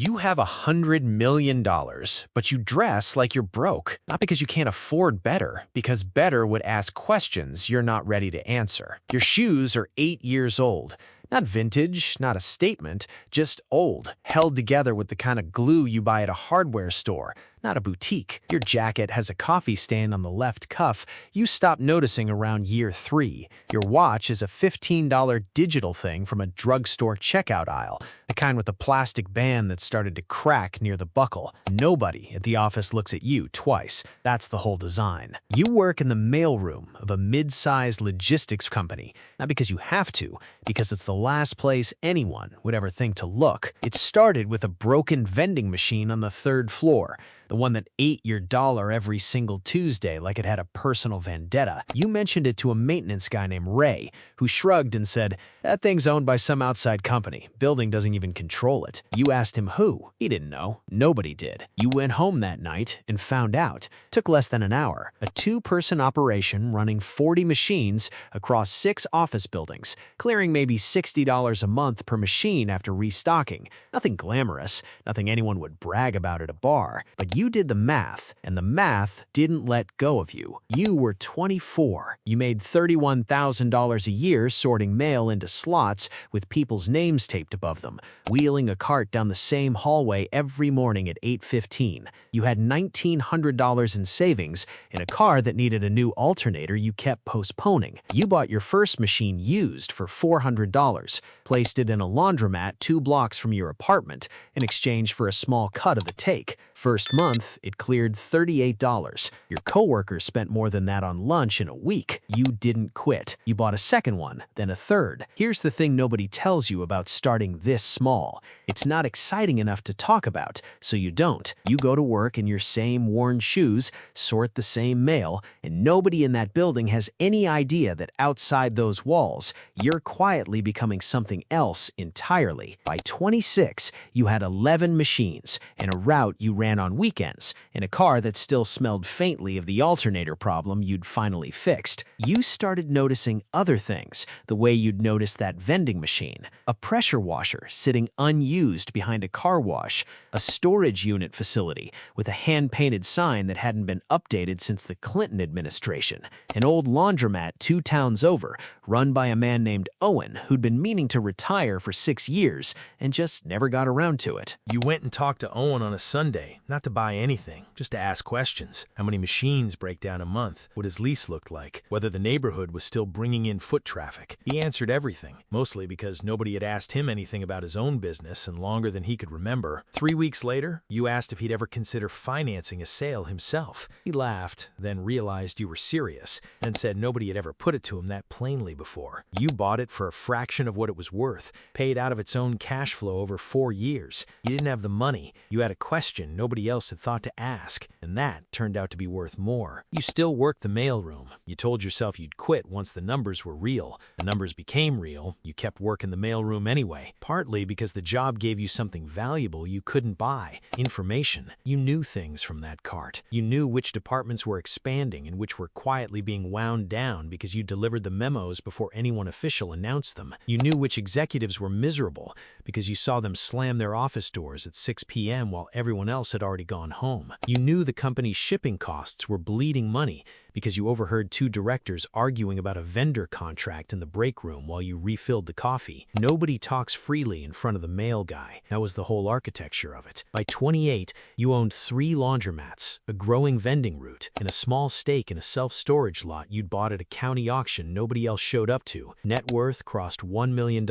You have $100 million, but you dress like you're broke. Not because you can't afford better, because better would ask questions you're not ready to answer. Your shoes are 8 years old. Not vintage, not a statement, just old, held together with the kind of glue you buy at a hardware store, not a boutique. Your jacket has a coffee stain on the left cuff you stop noticing around year 3. Your watch is a $15 digital thing from a drugstore checkout aisle, the kind with a plastic band that started to crack near the buckle. Nobody at the office looks at you twice. That's the whole design. You work in the mailroom of a mid-sized logistics company, not because you have to, because it's the last place anyone would ever think to look. It started with a broken vending machine on the 3rd floor. The one that ate your dollar every single Tuesday like it had a personal vendetta. You mentioned it to a maintenance guy named Ray, who shrugged and said, "That thing's owned by some outside company. Building doesn't even control it." You asked him who. He didn't know. Nobody did. You went home that night and found out. Took less than an hour. A 2-person operation running 40 machines across 6 office buildings, clearing maybe $60 a month per machine after restocking. Nothing glamorous, nothing anyone would brag about at a bar. But you did the math, and the math didn't let go of you. You were 24. You made $31,000 a year sorting mail into slots with people's names taped above them, wheeling a cart down the same hallway every morning at 8:15. You had $1,900 in savings in a car that needed a new alternator you kept postponing. You bought your first machine used for $400, placed it in a laundromat 2 blocks from your apartment in exchange for a small cut of the take. First month, it cleared $38. Your coworkers spent more than that on lunch in a week. You didn't quit. You bought a second one, then a third. Here's the thing nobody tells you about starting this small. It's not exciting enough to talk about, so you don't. You go to work in your same worn shoes, sort the same mail, and nobody in that building has any idea that outside those walls, you're quietly becoming something else entirely. By 26, you had 11 machines and a route you ran on weekends, in a car that still smelled faintly of the alternator problem you'd finally fixed. You started noticing other things, the way you'd noticed that vending machine, a pressure washer sitting unused behind a car wash, a storage unit facility with a hand-painted sign that hadn't been updated since the Clinton administration, an old laundromat 2 towns over, run by a man named Owen who'd been meaning to retire for 6 years and just never got around to it. You went and talked to Owen on a Sunday, not to buy anything, just to ask questions. How many machines break down a month? What his lease looked like? Whether the neighborhood was still bringing in foot traffic? He answered everything, mostly because nobody had asked him anything about his own business in longer than he could remember. 3 weeks later, you asked if he'd ever consider financing a sale himself. He laughed, then realized you were serious, and said nobody had ever put it to him that plainly before. You bought it for a fraction of what it was worth, paid out of its own cash flow over 4 years. You didn't have the money. You had a question nobody else had thought to ask, and that turned out to be worth more. You still worked the mailroom. You told yourself you'd quit once the numbers were real. The numbers became real. You kept working the mailroom anyway, partly because the job gave you something valuable you couldn't buy, information. You knew things from that cart. You knew which departments were expanding and which were quietly being wound down because you delivered the memos before anyone official announced them. You knew which executives were miserable because you saw them slam their office doors at 6 p.m. while everyone else had already gone home. You knew the company's shipping costs were bleeding money because you overheard 2 directors arguing about a vendor contract in the break room while you refilled the coffee. Nobody talks freely in front of the mail guy. That was the whole architecture of it. By 28, you owned 3 laundromats, a growing vending route, and a small stake in a self-storage lot you'd bought at a county auction nobody else showed up to. Net worth crossed $1 million.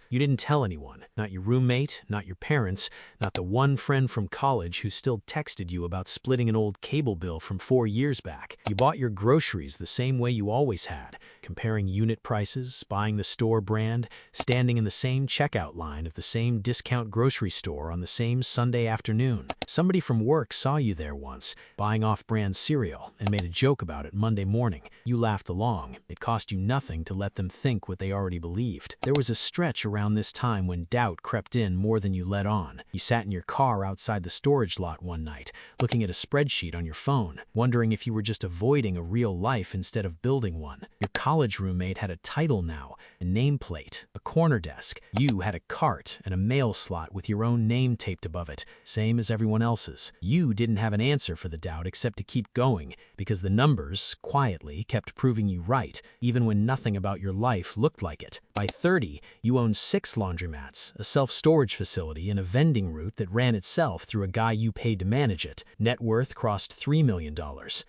You didn't tell anyone, not your roommate, not your parents, not the one friend from college who still texted you about splitting an old cable bill from 4 years back. You bought your groceries the same way you always had, comparing unit prices, buying the store brand, standing in the same checkout line of the same discount grocery store on the same Sunday afternoon. Somebody from work saw you there once, buying off-brand cereal, and made a joke about it Monday morning. You laughed along. It cost you nothing to let them think what they already believed. There was a stretch around this time when doubt crept in more than you let on. You sat in your car outside the storage lot one night, looking at a spreadsheet on your phone, wondering if you were just avoiding a real life instead of building one. Your college roommate had a title now, a nameplate, a corner desk. You had a cart and a mail slot with your own name taped above it, same as everyone else's. You didn't have an answer for the doubt except to keep going, because the numbers, quietly, kept proving you right, even when nothing about your life looked like it. By 30, you owned 6 laundromats, a self-storage facility, and a vending route that ran itself through a guy you paid to manage it. Net worth crossed $3 million.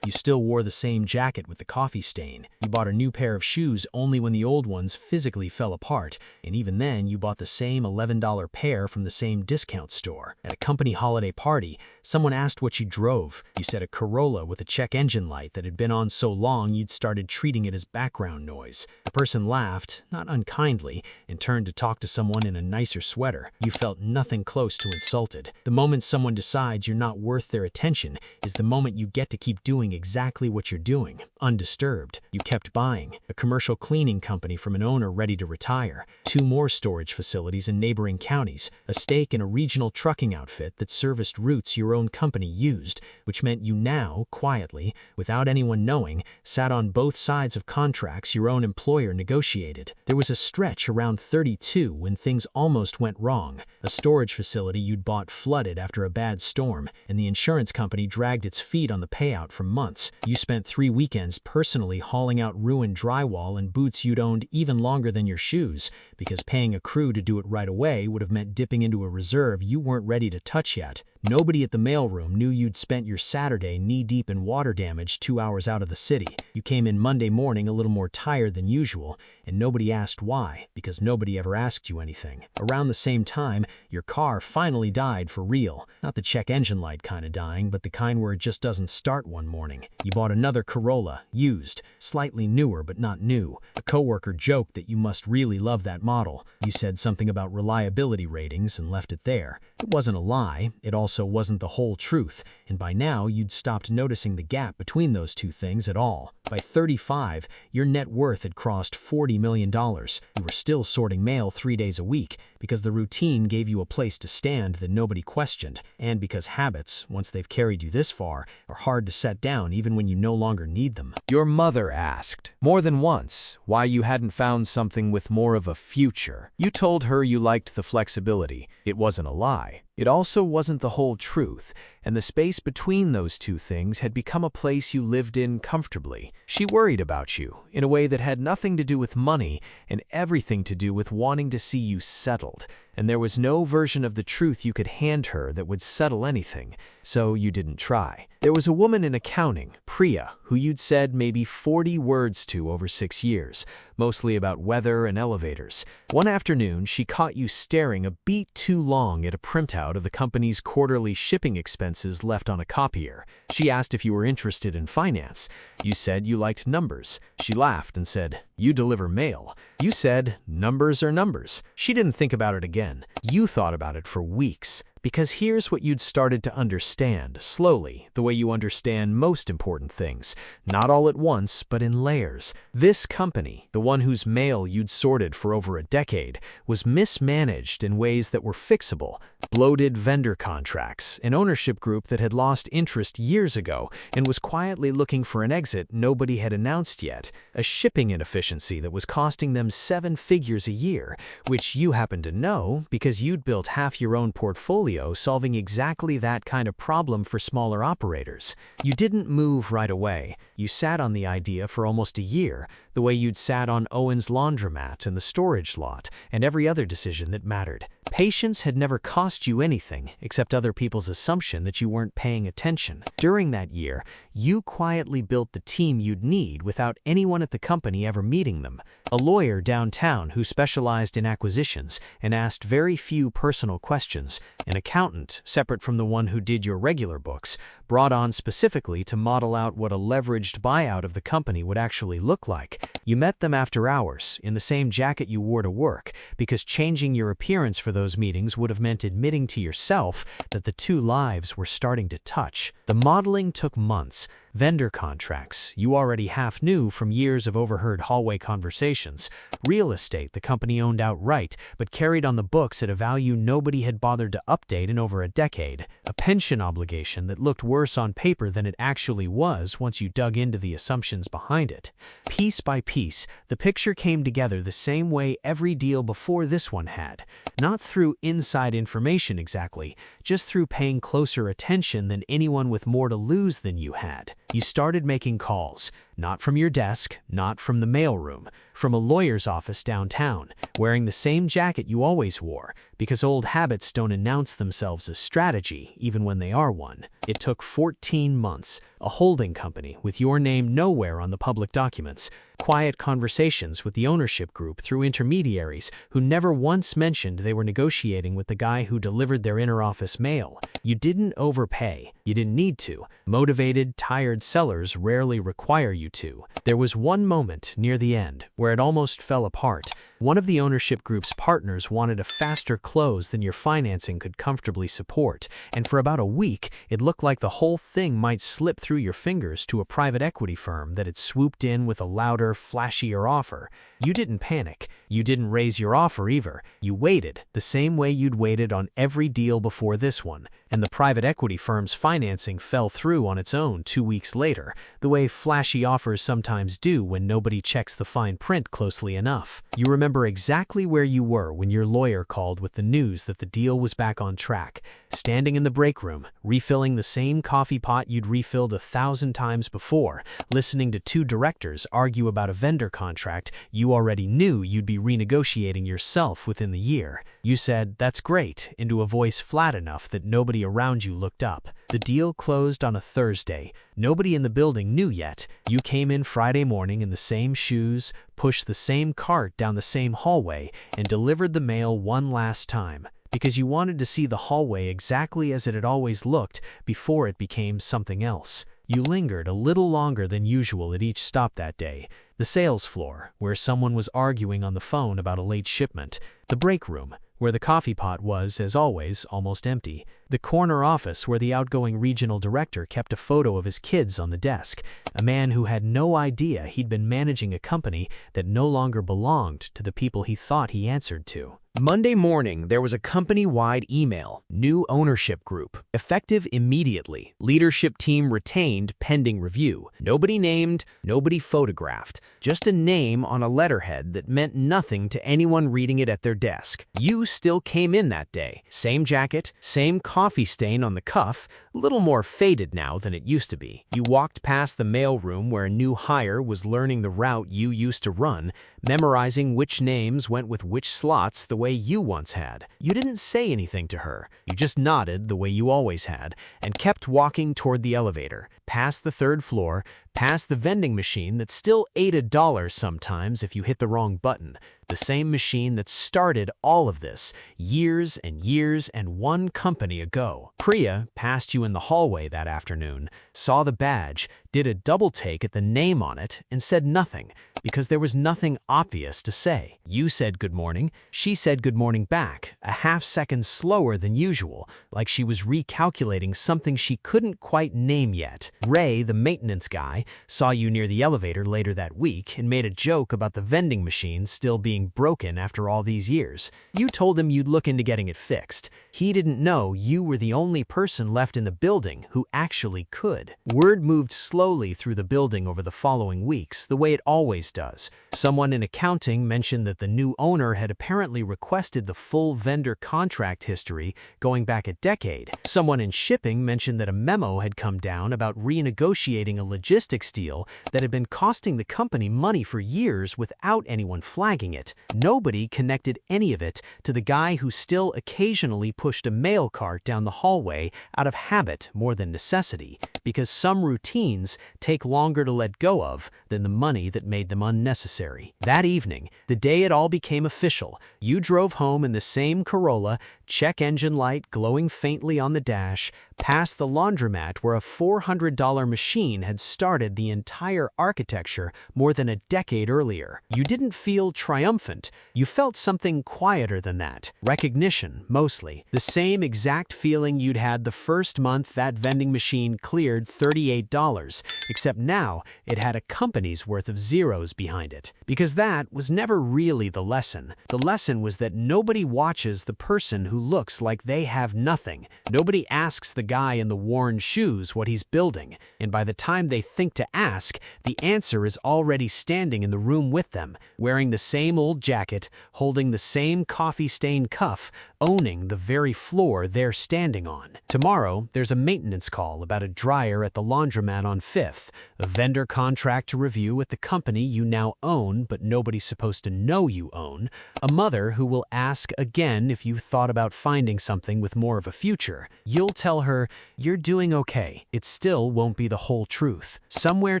You still wore the same jacket with the coffee stain. You bought a new pair of shoes only when the old ones physically fell apart, and even then you bought the same $11 pair from the same discount store. At a company holiday party, someone asked what you drove. You said a Corolla with a check engine light that had been on so long you'd started treating it as background noise. The person laughed, not unkindly, and turned to talk to someone in a nicer sweater. You felt nothing close to insulted. The moment someone decides you're not worth their attention is the moment you get to keep doing exactly what you're doing, undisturbed. You kept buying. A commercial cleaning company from an owner ready to retire, 2 more storage facilities in neighboring counties, a stake in a regional trucking outfit that serviced routes your own company used, which meant you now, quietly, without anyone knowing, sat on both sides of contracts your own employer negotiated. There was a stretch around 32 when things almost went wrong. A storage facility you'd bought flooded after a bad storm, and the insurance company dragged its feet on the payout for months. You spent 3 weekends personally hauling out ruined drywall and boots you'd owned even longer than your shoes, because paying a crew to do it right away would have meant dipping into a reserve you weren't ready to touch yet. Nobody at the mailroom knew you'd spent your Saturday knee-deep in water damage 2 hours out of the city. You came in Monday morning a little more tired than usual, and nobody asked why, because nobody ever asked you anything. Around the same time, your car finally died for real. Not the check engine light kind of dying, but the kind where it just doesn't start one morning. You bought another Corolla, used, slightly newer but not new. A coworker joked that you must really love that model. You said something about reliability ratings and left it there. It wasn't a lie, it also wasn't the whole truth, and by now you'd stopped noticing the gap between those two things at all. By 35, your net worth had crossed $40 million. You were still sorting mail 3 days a week, because the routine gave you a place to stand that nobody questioned, and because habits, once they've carried you this far, are hard to set down even when you no longer need them. Your mother asked, more than once, why you hadn't found something with more of a future. You told her you liked the flexibility. It wasn't a lie. It also wasn't the whole truth, and the space between those two things had become a place you lived in comfortably. She worried about you, in a way that had nothing to do with money and everything to do with wanting to see you settled, and there was no version of the truth you could hand her that would settle anything, so you didn't try. There was a woman in accounting, Priya, who you'd said maybe 40 words to over 6 years, mostly about weather and elevators. One afternoon, she caught you staring a beat too long at a printout of the company's quarterly shipping expenses left on a copier. She asked if you were interested in finance. You said you liked numbers. She laughed and said, "You deliver mail." You said, "Numbers are numbers." She didn't think about it again. You thought about it for weeks. Because here's what you'd started to understand, slowly, the way you understand most important things, not all at once, but in layers. This company, the one whose mail you'd sorted for over a decade, was mismanaged in ways that were fixable. Bloated vendor contracts, an ownership group that had lost interest years ago and was quietly looking for an exit nobody had announced yet, a shipping inefficiency that was costing them 7 figures a year, which you happened to know because you'd built half your own portfolio solving exactly that kind of problem for smaller operators. You didn't move right away. You sat on the idea for almost a year, the way you'd sat on Owen's laundromat and the storage lot, and every other decision that mattered. Patience had never cost you anything except other people's assumption that you weren't paying attention. During that year, you quietly built the team you'd need without anyone at the company ever meeting them. A lawyer downtown who specialized in acquisitions and asked very few personal questions, an accountant, separate from the one who did your regular books, brought on specifically to model out what a leveraged buyout of the company would actually look like. You met them after hours, in the same jacket you wore to work, because changing your appearance for those meetings would have meant admitting to yourself that the two lives were starting to touch. The modeling took months, Vendor contracts, you already half knew from years of overheard hallway conversations. Real estate, the company owned outright, but carried on the books at a value nobody had bothered to update in over a decade. A pension obligation that looked worse on paper than it actually was once you dug into the assumptions behind it. Piece by piece, the picture came together the same way every deal before this one had. Not through inside information exactly, just through paying closer attention than anyone with more to lose than you had. You started making calls, not from your desk, not from the mailroom, from a lawyer's office downtown, wearing the same jacket you always wore, because old habits don't announce themselves as strategy, even when they are one. It took 14 months, a holding company with your name nowhere on the public documents, quiet conversations with the ownership group through intermediaries who never once mentioned they were negotiating with the guy who delivered their inter-office mail. You didn't overpay. You didn't need to. Motivated, tired sellers rarely require you to. There was one moment near the end where it almost fell apart. One of the ownership group's partners wanted a faster close than your financing could comfortably support, and for about a week, it looked like the whole thing might slip through your fingers to a private equity firm that had swooped in with a louder, flashier offer. You didn't panic. You didn't raise your offer either. You waited, the same way you'd waited on every deal before this one, and the private equity firm's financing fell through on its own 2 weeks later, the way flashy offers sometimes do when nobody checks the fine print closely enough. You remember exactly where you were when your lawyer called with the news that the deal was back on track, standing in the break room, refilling the same coffee pot you'd refilled 1,000 times before, listening to two directors argue about a vendor contract you already knew you'd be renegotiating yourself within the year. You said, "That's great," into a voice flat enough that nobody around you looked up. The deal closed on a Thursday. Nobody in the building knew yet. You came in Friday morning in the same shoes, pushed the same cart down the same hallway, and delivered the mail one last time, because you wanted to see the hallway exactly as it had always looked before it became something else. You lingered a little longer than usual at each stop that day. The sales floor, where someone was arguing on the phone about a late shipment. The break room, where the coffee pot was, as always, almost empty. The corner office where the outgoing regional director kept a photo of his kids on the desk, a man who had no idea he'd been managing a company that no longer belonged to the people he thought he answered to. Monday morning, there was a company-wide email, new ownership group, effective immediately, leadership team retained pending review. Nobody named, nobody photographed, just a name on a letterhead that meant nothing to anyone reading it at their desk. You still came in that day. Same jacket, same coffee stain on the cuff, a little more faded now than it used to be. You walked past the mailroom where a new hire was learning the route you used to run, memorizing which names went with which slots the way you once had. You didn't say anything to her. You just nodded the way you always had and kept walking toward the elevator, past the third floor, past the vending machine that still ate $1 sometimes if you hit the wrong button. The same machine that started all of this years and one company ago. Priya passed you in the hallway that afternoon, saw the badge, did a double take at the name on it, and said nothing, because there was nothing obvious to say. You said good morning, she said good morning back, a half-second slower than usual, like she was recalculating something she couldn't quite name yet. Ray, the maintenance guy, saw you near the elevator later that week and made a joke about the vending machine still being broken after all these years. You told him you'd look into getting it fixed. He didn't know you were the only person left in the building who actually could. Word moved slowly through the building over the following weeks, the way it always does. Someone in accounting mentioned that the new owner had apparently requested the full vendor contract history going back a decade. Someone in shipping mentioned that a memo had come down about renegotiating a logistics deal that had been costing the company money for years without anyone flagging it. Nobody connected any of it to the guy who still occasionally pushed a mail cart down the hallway out of habit more than necessity, because some routines take longer to let go of than the money that made them unnecessary. That evening, the day it all became official, you drove home in the same Corolla, check engine light glowing faintly on the dash, past the laundromat where a $400 machine had started the entire architecture more than a decade earlier. You didn't feel triumphant. You felt something quieter than that. Recognition, mostly. The same exact feeling you'd had the first month that vending machine cleared weird $38, except now it had a company's worth of zeros behind it. Because that was never really the lesson. The lesson was that nobody watches the person who looks like they have nothing. Nobody asks the guy in the worn shoes what he's building, and by the time they think to ask, the answer is already standing in the room with them, wearing the same old jacket, holding the same coffee-stained cuff, owning the very floor they're standing on. Tomorrow, there's a maintenance call about a dryer at the laundromat on 5th, a vendor contract to review with the company you now own but nobody's supposed to know you own, a mother who will ask again if you thought about finding something with more of a future. You'll tell her, you're doing okay. It still won't be the whole truth. Somewhere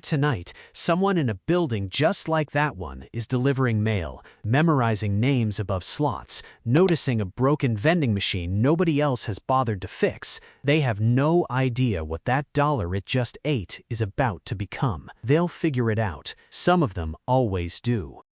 tonight, someone in a building just like that one is delivering mail, memorizing names above slots, noticing a broken vending machine nobody else has bothered to fix. They have no idea what that dollar it just ate is about to become. They'll figure it out. Some of them always do.